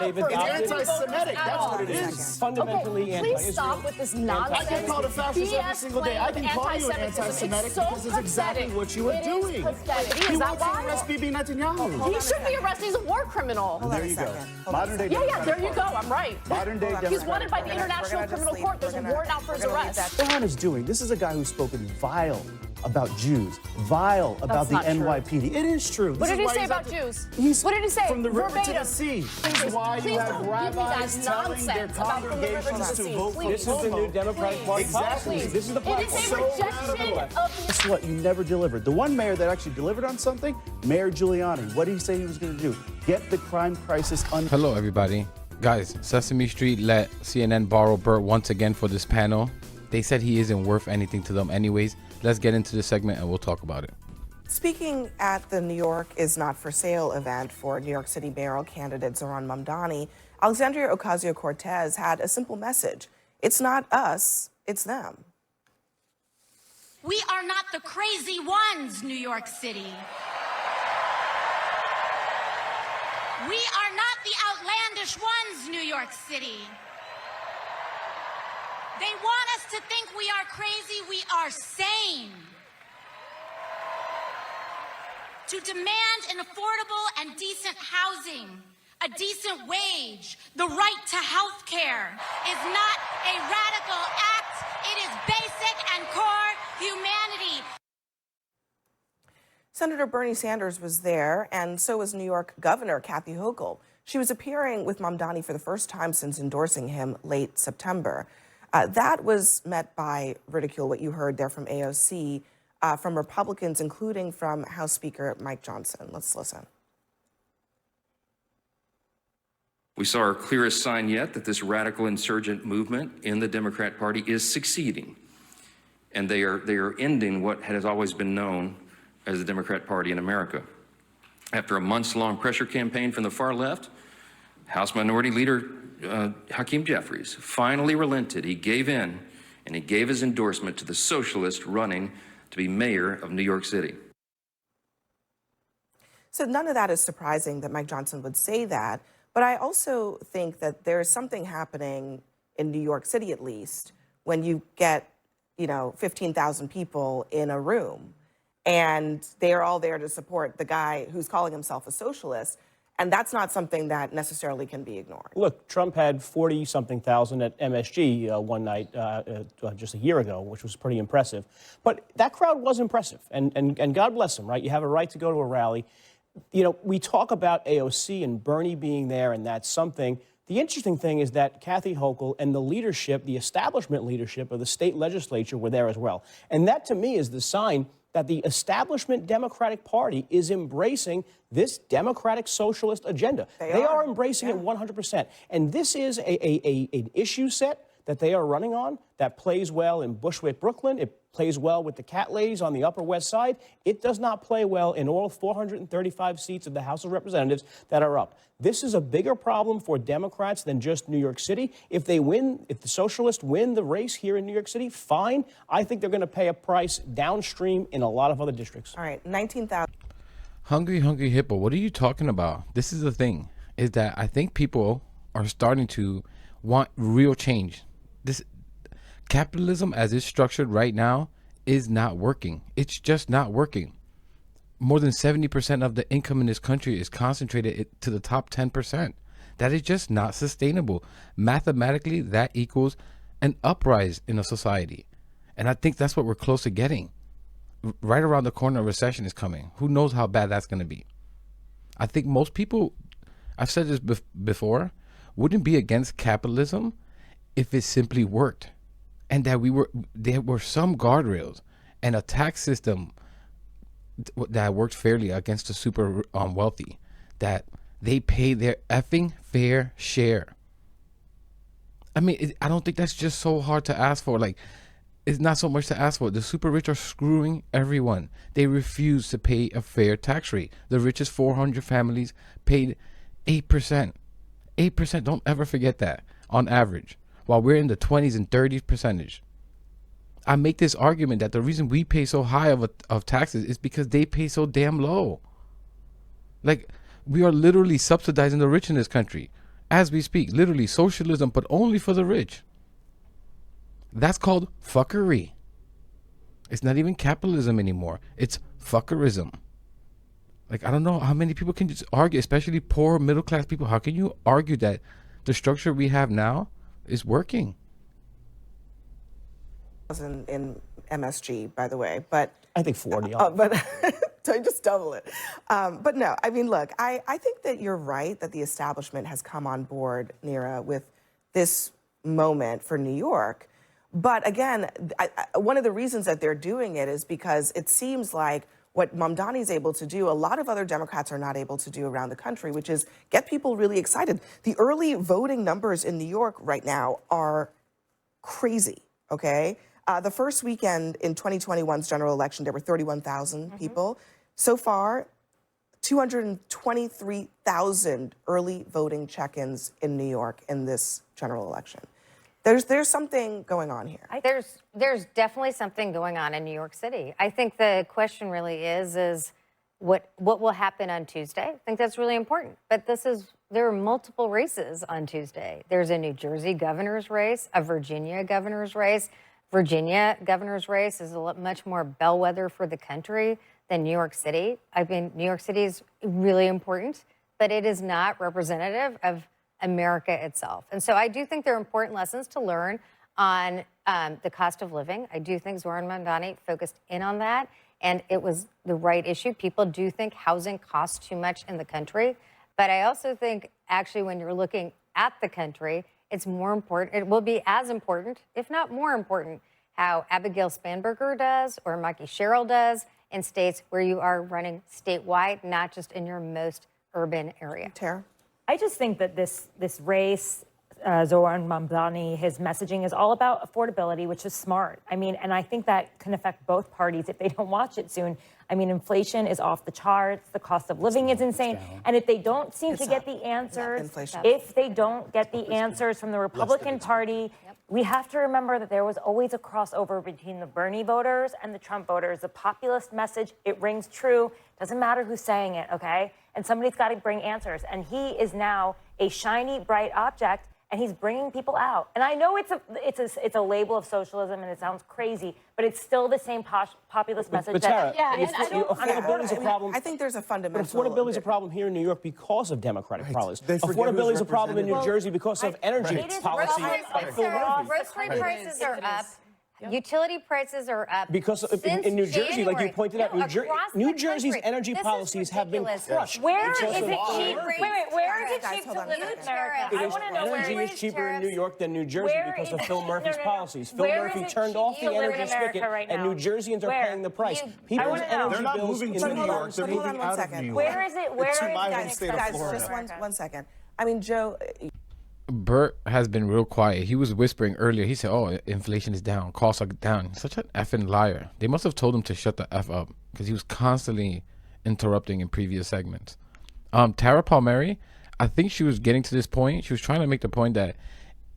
It's anti-Semitic. That's what it is. Fundamentally okay, please stop with this nonsense. I get called a fascist every single day. I can call you an anti-Semitic because it's exactly what you are doing. It is pathetic. He Is that wants to why? arrest Bibi Netanyahu. He should be arrested. He's a war criminal. There you go. Modern day. Yeah, there you go. I'm right. Modern day. He's wanted by the International Criminal Court. There's a warrant out for his arrest. What Iran is doing, this is a guy who's spoken vile about Jews, vile about the NYPD. It is true. What did he say about Jews? What did he say? From the river to the Verbatim. sea. This is why you have rabbis telling their congregations to vote for This is the new Democratic Party policy. This is the platform. It is a rejection of the... Guess what? You never delivered. The one mayor that actually delivered on something, Mayor Giuliani. What did he say he was going to do? Get the crime crisis under... Hello, everybody. Guys, Sesame Street let CNN borrow Bert once again for this panel. They said he isn't worth anything to them anyways. Let's get into this segment and we'll talk about it. Speaking at the New York is Not for Sale event for New York City mayoral candidate Zohran Mamdani, Alexandria Ocasio-Cortez had a simple message. It's not us, it's them. We are not the crazy ones, New York City. We are not the outlandish ones, New York City. They want us to think we are crazy. We are sane. To demand an affordable and decent housing, a decent wage, the right to health care is not a radical act. It is basic and core humanity. Senator Bernie Sanders was there, and so was New York Governor Kathy Hochul. She was appearing with Mamdani for the first time since endorsing him late September. That was met by ridicule, what you heard there from AOC, from Republicans, including from House Speaker Mike Johnson. Let's listen. We saw our clearest sign yet that this radical insurgent movement in the Democrat Party is succeeding. And they are ending what has always been known as the Democrat Party in America. After a months-long pressure campaign from the far left, House Minority Leader Hakeem Jeffries finally relented. He gave in, and he gave his endorsement to the socialist running to be mayor of New York City. So none of that is surprising that Mike Johnson would say that, but I also think that there's something happening in New York City, at least, when you get, 15,000 people in a room, and they are all there to support the guy who's calling himself a socialist. And that's not something that necessarily can be ignored. Look, Trump had 40-something thousand at MSG one night just a year ago, which was pretty impressive. But that crowd was impressive, and God bless them, right? You have a right to go to a rally. We talk about AOC and Bernie being there, and that's something. The interesting thing is that Kathy Hochul and the leadership, the establishment leadership of the state legislature were there as well. And that, to me, is the sign that the establishment Democratic Party is embracing this democratic socialist agenda. They are embracing it 100%. And this is an issue set that they are running on that plays well in Bushwick, Brooklyn. It plays well with the cat ladies on the Upper West Side. It does not play well in all 435 seats of the House of Representatives that are up. This is a bigger problem for Democrats than just New York City. If they win, if the socialists win the race here in New York City, fine. I think they're going to pay a price downstream in a lot of other districts. All right, 19,000. Hungry Hippo, what are you talking about? This is the thing, is that I think people are starting to want real change. This capitalism as it's structured right now is not working. It's just not working. More than 70% of the income in this country is concentrated to the top 10%. That is just not sustainable. Mathematically, that equals an uprise in a society. And I think that's what we're close to getting. Right around the corner, a recession is coming. Who knows how bad that's going to be? I think most people, I've said this before, wouldn't be against capitalism if it simply worked, and that there were some guardrails and a tax system that worked fairly against the super wealthy, that they pay their effing fair share. I mean, I don't think that's just so hard to ask for. Like, it's not so much to ask for. The super rich are screwing everyone. They refuse to pay a fair tax rate. The richest 400 families paid 8%. 8%, don't ever forget that, on average, while we're in the 20s and 30s percentage. I make this argument that the reason we pay so high of taxes is because they pay so damn low. Like, we are literally subsidizing the rich in this country. as we speak. Literally socialism, but only for the rich. That's called fuckery. It's not even capitalism anymore. It's fuckerism. Like, I don't know how many people can just argue, especially poor middle class people. How can you argue that the structure we have now is working? In MSG, by the way, but I think 40. but so I just double it. But no, I mean, look, I think that you're right that the establishment has come on board, Neera, with this moment for New York. But again, one of the reasons that they're doing it is because it seems like what Mamdani is able to do, a lot of other Democrats are not able to do around the country, which is get people really excited. The early voting numbers in New York right now are crazy, okay? The first weekend in 2021's general election, there were 31,000 people. So far, 223,000 early voting check-ins in New York in this general election. There's something going on here. There's definitely something going on in New York City. I think the question really is what will happen on Tuesday? I think that's really important. But there are multiple races on Tuesday. There's a New Jersey governor's race, a Virginia governor's race. Virginia governor's race is much more bellwether for the country than New York City. I mean, New York City is really important, but it is not representative of America itself. And so I do think there are important lessons to learn on the cost of living. I do think Zoran Mamdani focused in on that, and it was the right issue. People do think housing costs too much in the country, but I also think actually when you're looking at the country, it's more important, it will be as important, if not more important, how Abigail Spanberger does or Mikey Sherrill does in states where you are running statewide, not just in your most urban area. Tara? I just think that this race, Zoran Mamdani, his messaging is all about affordability, which is smart. I mean, and I think that can affect both parties if they don't watch it soon. I mean, inflation is off the charts. The cost of living is insane. And if they don't seem to get the answers, if they don't get the answers from the Republican Party, we have to remember that there was always a crossover between the Bernie voters and the Trump voters. The populist message, it rings true. Doesn't matter who's saying it, okay? And somebody's got to bring answers. And he is now a shiny, bright object, and he's bringing people out. And I know it's a label of socialism, and it sounds crazy, but it's still the same populist message. But Tara, affordability is a problem. I think there's a fundamental. But affordability is a problem here in New York because of Democratic policies. Affordability is a problem in New Jersey because of energy policy. Grocery prices are up. Utility prices are up. Because in New Jersey, like you pointed out, New Jersey's energy policies have been crushed. Where is it cheap? Wait, where is it cheap to live in America? I want to know energy is cheaper in New York than New Jersey because of Phil Murphy's policies. Phil Murphy turned off the energy spigot, and New Jerseyans are paying the price. People's energy bills in New York. They're moving out of New York. Where is it? Where is it? Guys, just one second. I mean, Joe. Bert has been real quiet. He was whispering earlier. He said, oh, inflation is down. Costs are down. Such an effing liar. They must have told him to shut the F up because he was constantly interrupting in previous segments. Tara Palmieri, I think she was getting to this point. She was trying to make the point that,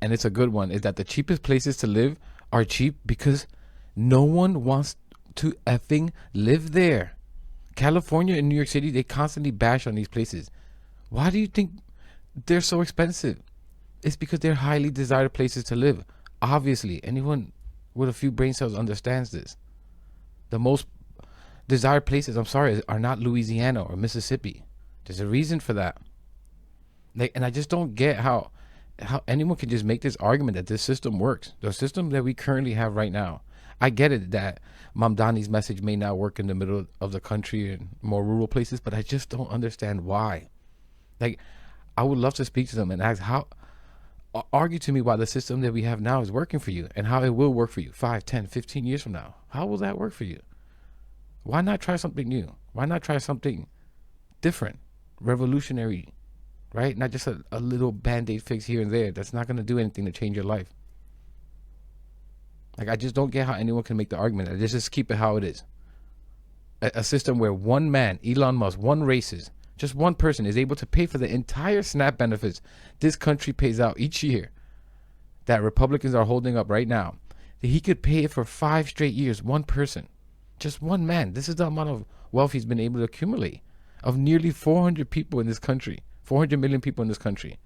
and it's a good one, is that the cheapest places to live are cheap because no one wants to effing live there. California and New York City, they constantly bash on these places. Why do you think they're so expensive? It's because they're highly desired places to live. Obviously, anyone with a few brain cells understands this. The most desired places, I'm sorry, are not Louisiana or Mississippi. There's a reason for that. Like, and I just don't get how anyone can just make this argument that this system works. The system that we currently have right now. I get it that Mamdani's message may not work in the middle of the country and more rural places, but I just don't understand why. Like, I would love to speak to them and ask argue to me why the system that we have now is working for you and how it will work for you 5, 10, 15 years from now. How will that work for you? Why not try something new? Why not try something different, revolutionary, right? Not just a little Band-Aid fix here and there. That's not going to do anything to change your life. Like, I just don't get how anyone can make the argument that just keep it how it is. A system where one man, Elon Musk, one racist, just one person is able to pay for the entire SNAP benefits this country pays out each year that Republicans are holding up right now. That he could pay it for 5 straight years, one person. Just one man. This is the amount of wealth he's been able to accumulate of nearly 400 people in this country. 400 million people in this country.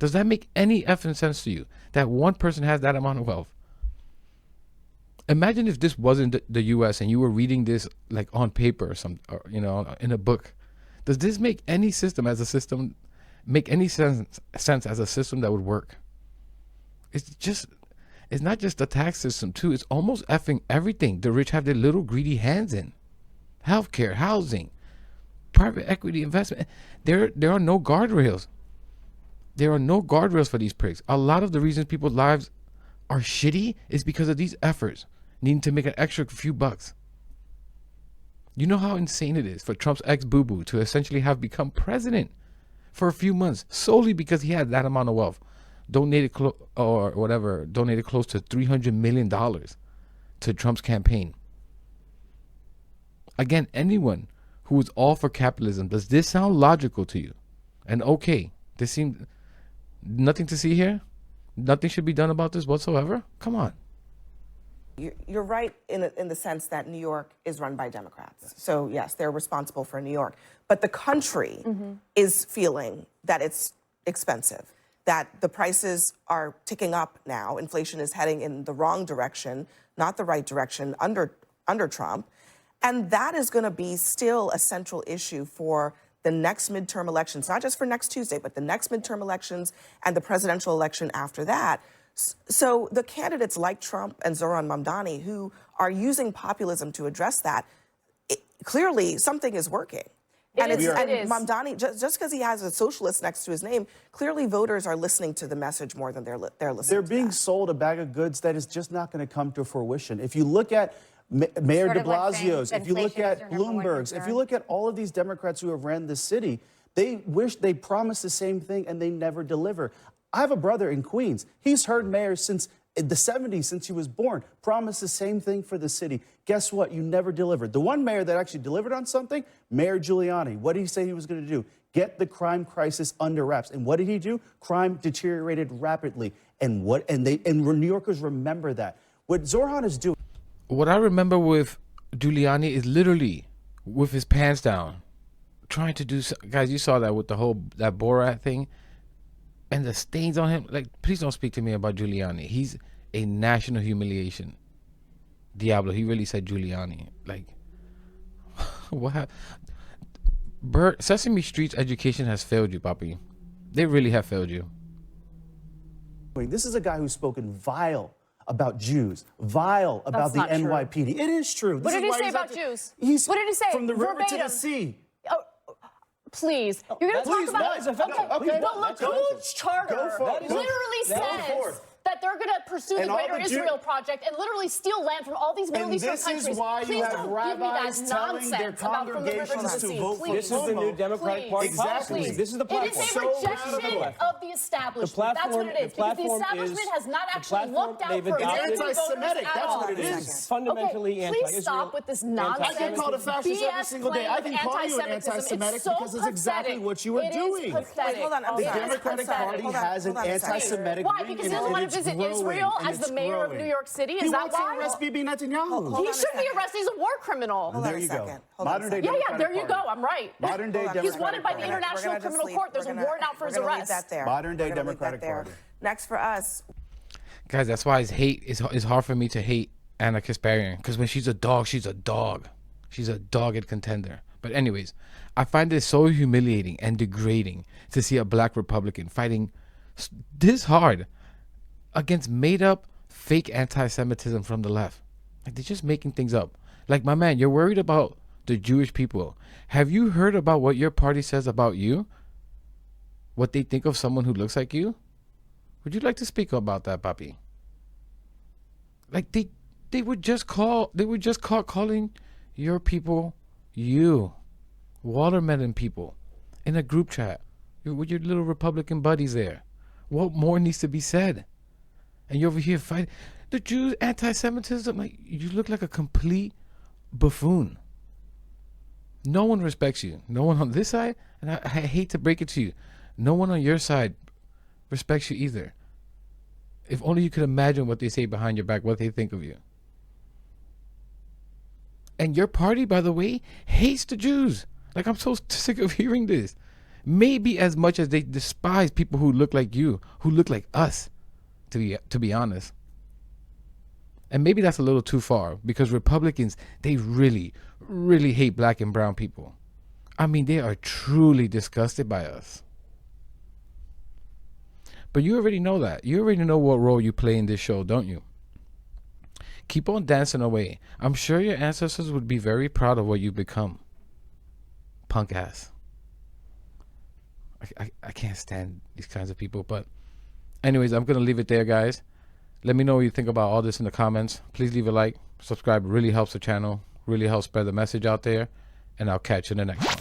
Does that make any effing sense to you? That one person has that amount of wealth? Imagine if this wasn't the U.S. and you were reading this like on paper or some, or, you know, in a book. Does this make any system as a system, make any sense as a system that would work? It's not just the tax system too. It's almost effing everything the rich have their little greedy hands in. Healthcare, housing, private equity investment. There are no guardrails. There are no guardrails for these pricks. A lot of the reasons people's lives are shitty is because of these efforts needing to make an extra few bucks. You know how insane it is for Trump's ex-boo-boo to essentially have become president for a few months solely because he had that amount of wealth. Donated close to $300 million to Trump's campaign. Again, anyone who is all for capitalism, does this sound logical to you? And okay, this seems nothing to see here? Nothing should be done about this whatsoever? Come on. You're right in the sense that New York is run by Democrats. So yes, they're responsible for New York. But the country is feeling that it's expensive, that the prices are ticking up now. Inflation is heading in the wrong direction, not the right direction under Trump. And that is going to be still a central issue for the next midterm elections, not just for next Tuesday, but the next midterm elections and the presidential election after that. So the candidates like Trump and Zoran Mamdani, who are using populism to address that, clearly something is working. And Mamdani, just because he has a socialist next to his name, clearly voters are listening to the message more than they're listening to They're being that. sold a bag of goods that is just not going to come to fruition. If you look at Mayor de Blasio's, if you look at Bloomberg's, if you look at all of these Democrats who have ran the city, they promise the same thing and they never deliver. I have a brother in Queens. He's heard mayors since the 70s, since he was born, promise the same thing for the city. Guess what? You never delivered. The one mayor that actually delivered on something, Mayor Giuliani. What did he say he was going to do? Get the crime crisis under wraps. And what did he do? Crime deteriorated rapidly. And New Yorkers remember that. What Zoran is doing. What I remember with Giuliani is literally with his pants down, trying to do. Guys, you saw that with that Borat thing. And the stains on him, like, please don't speak to me about Giuliani. He's a national humiliation. Diablo, he really said Giuliani. Like, what happened? Sesame Street's education has failed you, Papi. They really have failed you. This is a guy who's spoken vile about Jews, vile about the NYPD. It is true. What did he say about Jews? What did he say? From the river to the Verbatim. sea. Please. You're going to talk about the Lacoon's charter literally says that they're going to pursue the Greater Israel Project and literally steal land from all these Middle Eastern countries. This is why you have rabbis telling their congregations to vote for This is the new Democratic Party policy. This is the platform. It is a rejection of the establishment. That's what it is. Because the establishment has not actually looked out for anti-Semitic. That's what it is. Fundamentally anti-Israel. Please stop with this nonsense. I get called a fascist every single day. I can call you an anti-Semitic because it's exactly what you were doing. Wait, hold on. The Democratic Party has an anti-Semitic why? Because he doesn't want to visit Israel as the mayor of New York City? Is that why? He wants to arrest Bibi Netanyahu. He should be arrested. He's a war criminal. There you go. Modern day Yeah, there you go. I'm right. Modern day Democratic He's wanted by the International Criminal Court. There's a warrant out for his arrest. Modern day Democratic Party. Next for us. Guys, that's why it's hard for me to hate Anna Kasparian, because when she's a dog, she's a dog. She's a dogged contender. But anyways, I find it so humiliating and degrading to see a black Republican fighting this hard against made-up fake anti-Semitism from the left. Like, they're just making things up. Like, my man, you're worried about the Jewish people. Have you heard about what your party says about you? What they think of someone who looks like you? Would you like to speak about that, Papi? Like, they would just call calling your people you, watermelon people, in a group chat with your little Republican buddies there. What more needs to be said? And you're over here fighting the Jews, anti-Semitism. Like, you look like a complete buffoon. No one respects you. No one on this side, and I hate to break it to you, no one on your side respects you either. If only you could imagine what they say behind your back, what they think of you. And your party, by the way, hates the Jews. Like, I'm so sick of hearing this. maybe as much as they despise people who look like you, who look like us, to be honest. And maybe that's a little too far, because Republicans, they really, really hate black and brown people. I mean, they are truly disgusted by us. But you already know that. You already know what role you play in this show, don't you? Keep on dancing away. I'm sure your ancestors would be very proud of what you've become. Punk ass. I can't stand these kinds of people. But anyways, I'm going to leave it there, guys. Let me know what you think about all this in the comments. Please leave a like. Subscribe. It really helps the channel. Really helps spread the message out there. And I'll catch you in the next one.